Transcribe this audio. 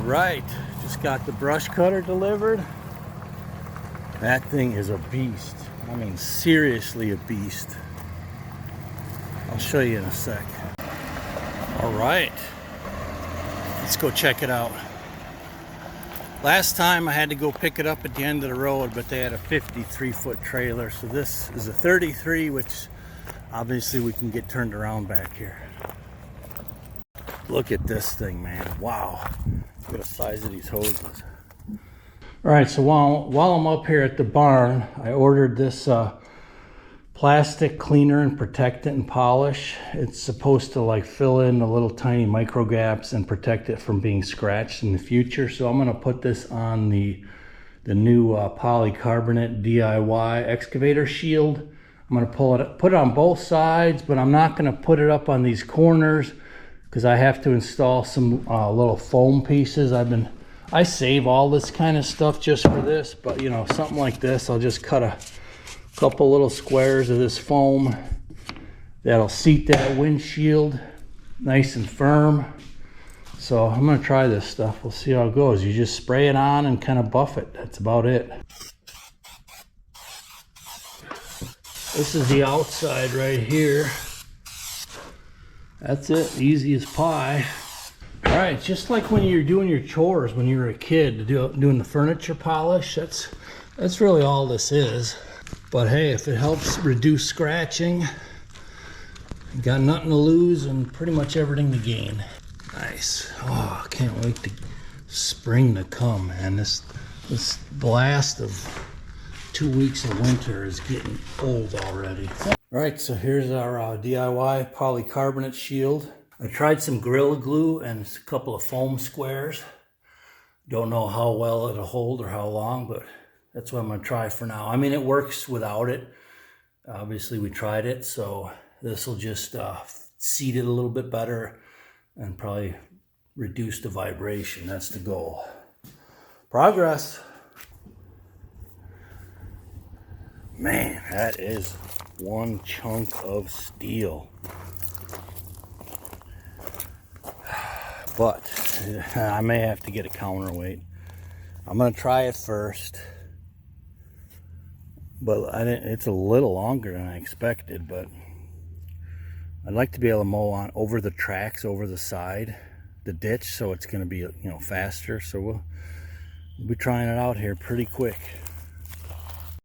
right, just got the brush cutter delivered. That thing is a beast. I mean, seriously a beast. I'll show you in a sec. All right, let's go check it out. Last time I had to go pick it up at the end of the road, but they had a 53-foot trailer. So this is a 33, which obviously we can get turned around back here. Look at this thing, man. Wow. Look at the size of these hoses. All right, so while I'm up here at the barn, I ordered this plastic cleaner and protectant and polish. It's supposed to like fill in the little tiny micro gaps and protect it from being scratched in the future. So I'm gonna put this on the new polycarbonate DIY excavator shield. I'm gonna put it on both sides, but I'm not gonna put it up on these corners because I have to install some little foam pieces. I save all this kind of stuff just for this, but you know, something like this, I'll just cut a couple little squares of this foam that'll seat that windshield nice and firm. So I'm gonna try this stuff. We'll see how it goes. You just spray it on and kind of buff it. That's about it. This is the outside right here. That's it, easy as pie. All right, just like when you're doing your chores when you were a kid, doing the furniture polish, that's really all this is. But hey, if it helps reduce scratching, you got nothing to lose and pretty much everything to gain. Nice. Oh, I can't wait to spring to come, man. This blast of 2 weeks of winter is getting old already. All right, so here's our DIY polycarbonate shield. I tried some Gorilla Glue and a couple of foam squares. Don't know how well it'll hold or how long, but that's what I'm gonna try for now. I mean, it works without it. Obviously, we tried it, so this will just seat it a little bit better and probably reduce the vibration. That's the goal. Progress. Man, that is one chunk of steel. But I may have to get a counterweight. I'm gonna try it first. But it's a little longer than I expected, but I'd like to be able to mow on over the tracks, over the side, the ditch, so it's gonna be, you know, faster. So we'll be trying it out here pretty quick.